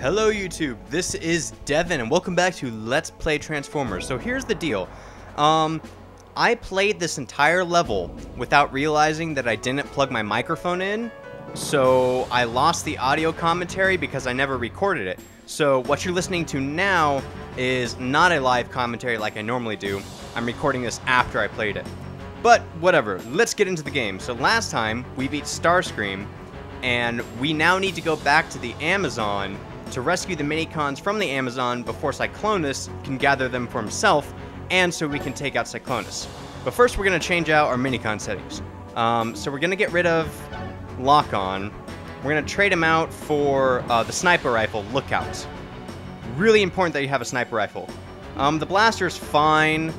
Hello YouTube, this is Devin and welcome back to Let's Play Transformers. So here's the deal. I played this entire level without realizing that I didn't plug my microphone in. So I lost the audio commentary because I never recorded it. So what you're listening to now is not a live commentary like I normally do. I'm recording this after I played it. But whatever, let's get into the game. So last time we beat Starscream and we now need to go back to the Amazon to rescue the Minicons from the Amazon before Cyclonus can gather them for himself, and so we can take out Cyclonus. But first we're going to change out our Minicon settings. So we're going to get rid of Lock-On. We're going to trade him out for the sniper rifle, Lookout. Really important that you have a sniper rifle. The blaster's fine.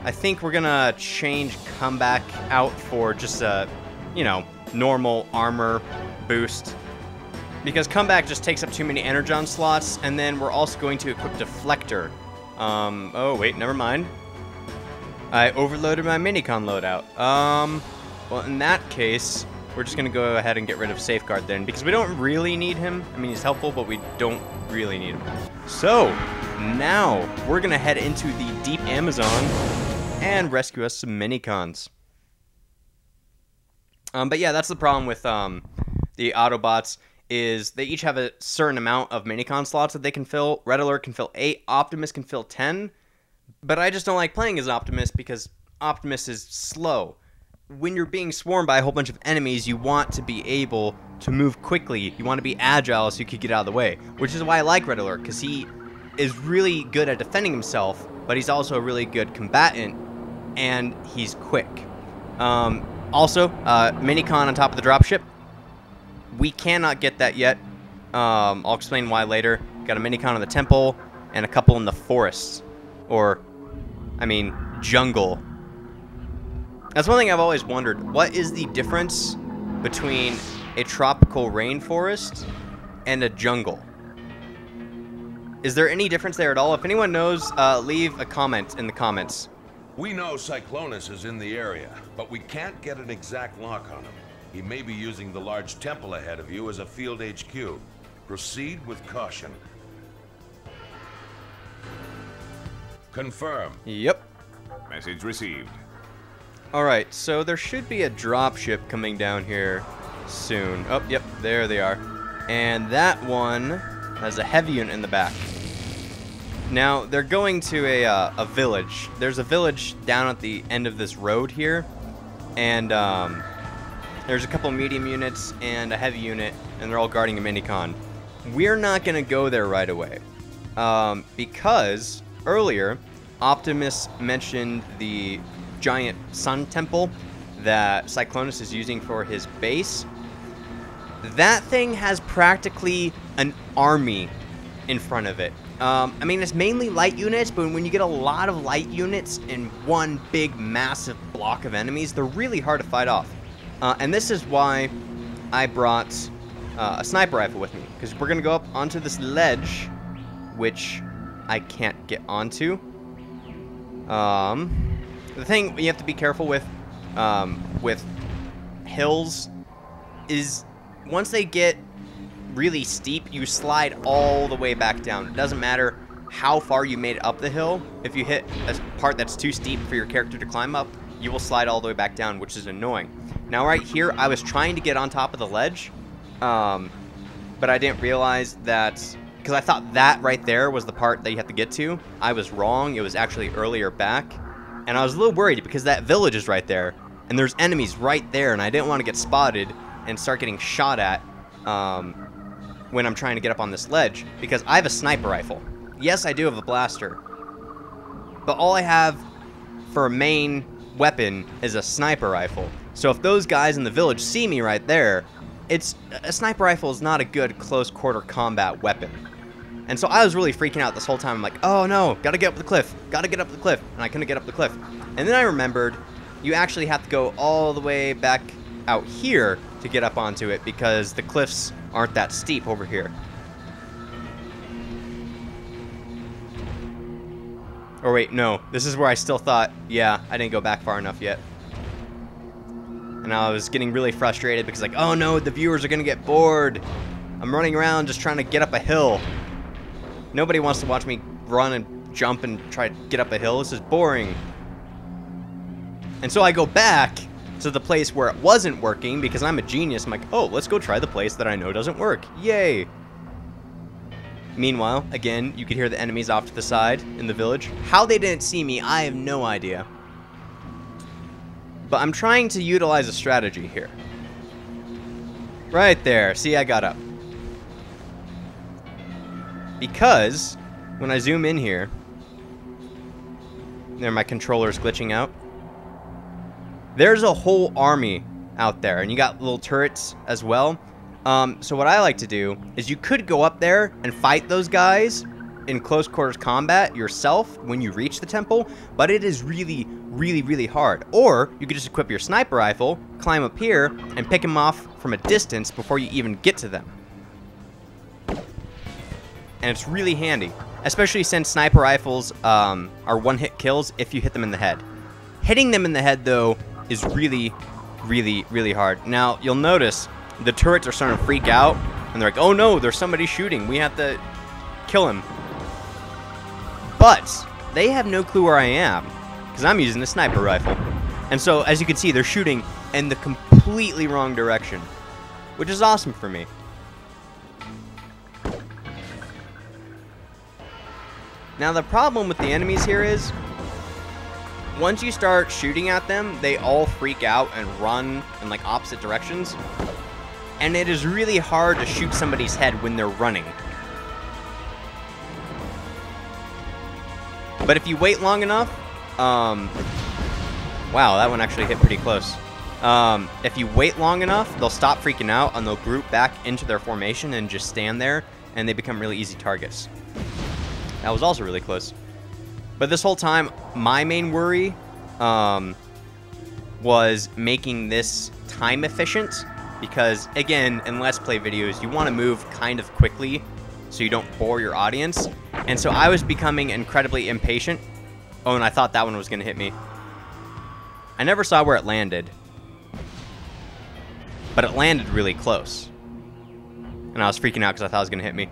I think we're going to change Comeback out for just a, normal armor boost. Because Comeback just takes up too many Energon slots, and then we're also going to equip Deflector. Oh wait, never mind. I overloaded my Minicon loadout. Well in that case, we're just gonna go ahead and get rid of Safeguard then, because we don't really need him. I mean, he's helpful, but we don't really need him. So, now, we're gonna head into the deep Amazon and rescue us some Minicons. But yeah, that's the problem with, the Autobots. Is they each have a certain amount of Minicon slots that they can fill. Red Alert can fill 8, Optimus can fill 10, but I just don't like playing as Optimus because Optimus is slow. When you're being swarmed by a whole bunch of enemies, you want to be able to move quickly. You want to be agile so you can get out of the way, which is why I like Red Alert, because he is really good at defending himself, but he's also a really good combatant, and he's quick. Also, Minicon on top of the dropship. We cannot get that yet. I'll explain why later. Got a Minicon in the temple and a couple in the forests. Or, I mean, jungle. That's one thing I've always wondered. What is the difference between a tropical rainforest and a jungle? Is there any difference there at all? If anyone knows, leave a comment in the comments. We know Cyclonus is in the area, but we can't get an exact lock on him. He may be using the large temple ahead of you as a field HQ. Proceed with caution. Confirm. Yep. Message received. Alright, so there should be a dropship coming down here soon. Oh, yep, there they are. And that one has a heavy unit in the back. Now, they're going to a village. There's a village down at the end of this road here. And, there's a couple medium units and a heavy unit, and they're all guarding a Minicon. We're not going to go there right away. Because earlier, Optimus mentioned the giant sun temple that Cyclonus is using for his base. That thing has practically an army in front of it. I mean, it's mainly light units, but when you get a lot of light units in one big, massive block of enemies, they're really hard to fight off. And this is why I brought a sniper rifle with me, because we're going to go up onto this ledge, which I can't get onto. The thing you have to be careful with hills is once they get really steep, you slide all the way back down. It doesn't matter how far you made it up the hill. If you hit a part that's too steep for your character to climb up, you will slide all the way back down, which is annoying. Now right here, I was trying to get on top of the ledge, but I didn't realize that, because I thought that right there was the part that you have to get to. I was wrong. It was actually earlier back, and I was a little worried because that village is right there, and there's enemies right there, and I didn't want to get spotted and start getting shot at when I'm trying to get up on this ledge, because I have a sniper rifle. Yes, I do have a blaster, but all I have for a main weapon is a sniper rifle. So if those guys in the village see me right there, a sniper rifle is not a good close quarter combat weapon. And so I was really freaking out this whole time. I'm like, oh no, gotta get up the cliff, gotta get up the cliff, and I couldn't get up the cliff. And then I remembered you actually have to go all the way back out here to get up onto it because the cliffs aren't that steep over here. Or wait, no. This is where I still thought, yeah, I didn't go back far enough yet. And I was getting really frustrated because like, oh no, the viewers are going to get bored. I'm running around just trying to get up a hill. Nobody wants to watch me run and jump and try to get up a hill. This is boring. And so I go back to the place where it wasn't working because I'm a genius. I'm like, oh, let's go try the place that I know doesn't work. Yay. Meanwhile, again, you could hear the enemies off to the side in the village. How they didn't see me, I have no idea. But I'm trying to utilize a strategy here. Right there. See, I got up. Because when I zoom in here, there my controller's glitching out. There's a whole army out there, and you got little turrets as well. So what I like to do is you could go up there and fight those guys in close quarters combat yourself when you reach the temple, but it is really, really, really hard. Or you could just equip your sniper rifle, climb up here, and pick them off from a distance before you even get to them. And it's really handy, especially since sniper rifles are one-hit kills if you hit them in the head. Hitting them in the head, though, is really, really, really hard. Now, you'll notice the turrets are starting to freak out, and they're like, oh no, there's somebody shooting. We have to kill him. But they have no clue where I am, because I'm using a sniper rifle. And so, as you can see, they're shooting in the completely wrong direction, which is awesome for me. Now, the problem with the enemies here is, once you start shooting at them, they all freak out and run in like opposite directions. And it is really hard to shoot somebody's head when they're running. But if you wait long enough, wow, that one actually hit pretty close. If you wait long enough, they'll stop freaking out and they'll group back into their formation and just stand there, and they become really easy targets. That was also really close. But this whole time, my main worry was making this time efficient. Because, again, in Let's Play videos, you want to move kind of quickly so you don't bore your audience. And so I was becoming incredibly impatient. Oh, and I thought that one was going to hit me. I never saw where it landed. But it landed really close. And I was freaking out because I thought it was going to hit me.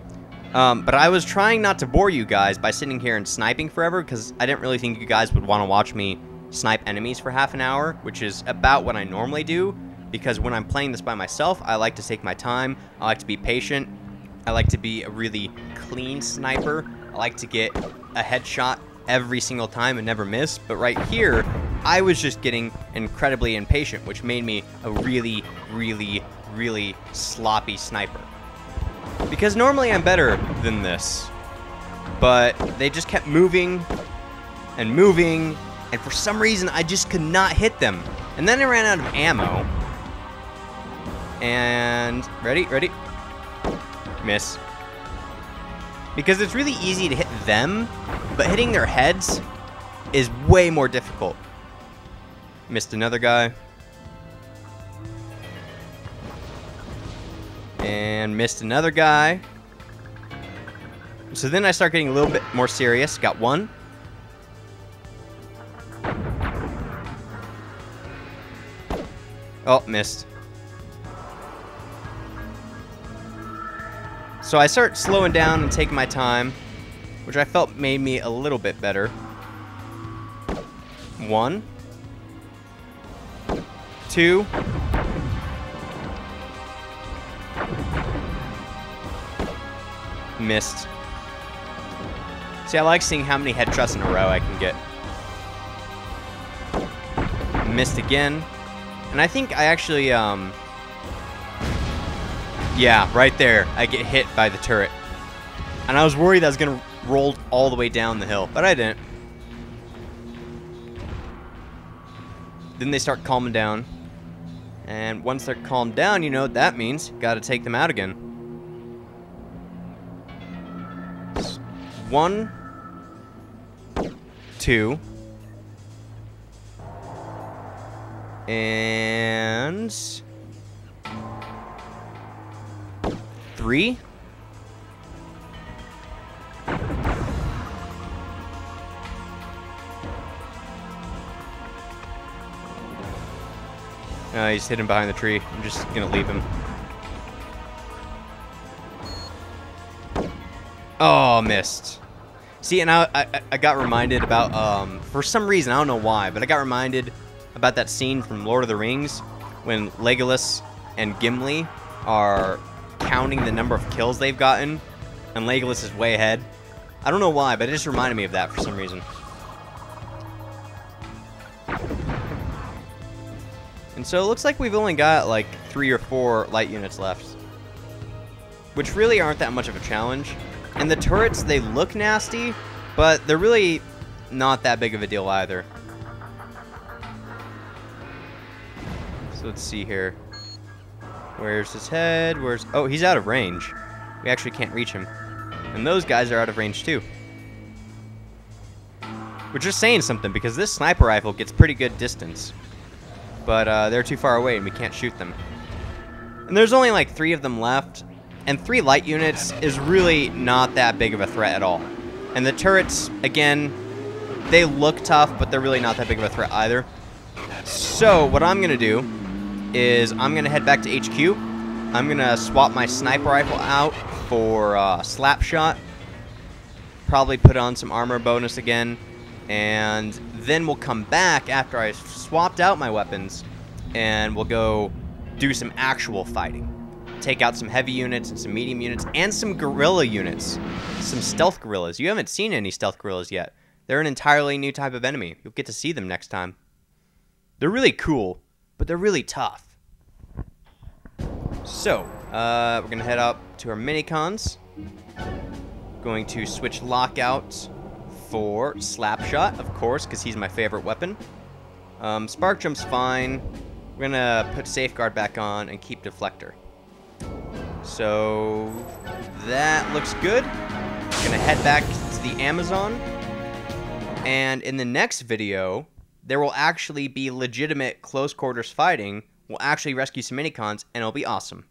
But I was trying not to bore you guys by sitting here and sniping forever, because I didn't really think you guys would want to watch me snipe enemies for half an hour, which is about what I normally do, because when I'm playing this by myself, I like to take my time, I like to be patient, I like to be a really clean sniper, I like to get a headshot every single time and never miss, but right here, I was just getting incredibly impatient, which made me a really, really, really sloppy sniper. Because normally I'm better than this, but they just kept moving and moving, and for some reason I just could not hit them. And then I ran out of ammo. And ready? Miss. Because it's really easy to hit them, but hitting their heads is way more difficult. Missed another guy. And missed another guy. So then I start getting a little bit more serious. Got one. Oh, missed. So I start slowing down and taking my time, which I felt made me a little bit better. One. Two. Missed. See, I like seeing how many headshots in a row I can get. Missed again. And I think I actually, yeah, right there, I get hit by the turret. And I was worried I was going to roll all the way down the hill, but I didn't. Then they start calming down. And once they're calmed down, you know what that means. Got to take them out again. 1, 2, and 3. He's hidden behind the tree. I'm just gonna leave him. Oh, missed. See, and I got reminded about, for some reason, I don't know why, but I got reminded about that scene from Lord of the Rings when Legolas and Gimli are counting the number of kills they've gotten, and Legolas is way ahead. I don't know why, but it just reminded me of that for some reason. And so it looks like we've only got like 3 or 4 light units left, which really aren't that much of a challenge. And the turrets, they look nasty, but they're really not that big of a deal either. So let's see here. Where's his head? Oh, he's out of range. We actually can't reach him. And those guys are out of range too. Which is saying something, because this sniper rifle gets pretty good distance. But they're too far away and we can't shoot them. And there's only like 3 of them left. And 3 light units is really not that big of a threat at all. And the turrets, again, they look tough, but they're really not that big of a threat either. So what I'm going to do is I'm going to head back to HQ. I'm going to swap my sniper rifle out for Slapshot. Probably put on some armor bonus again. And then we'll come back after I've swapped out my weapons. And we'll go do some actual fighting. Take out some heavy units and some medium units and some guerrilla units. Some stealth guerrillas. You haven't seen any stealth guerrillas yet. They're an entirely new type of enemy. You'll get to see them next time. They're really cool, but they're really tough. So, we're going to head up to our minicons. Going to switch lockout for Slapshot, of course, because he's my favorite weapon. Spark Jump's fine. We're going to put Safeguard back on and keep Deflector. So that looks good. Gonna head back to the Amazon, and in the next video there will actually be legitimate close quarters fighting. We'll actually rescue some minicons and it'll be awesome.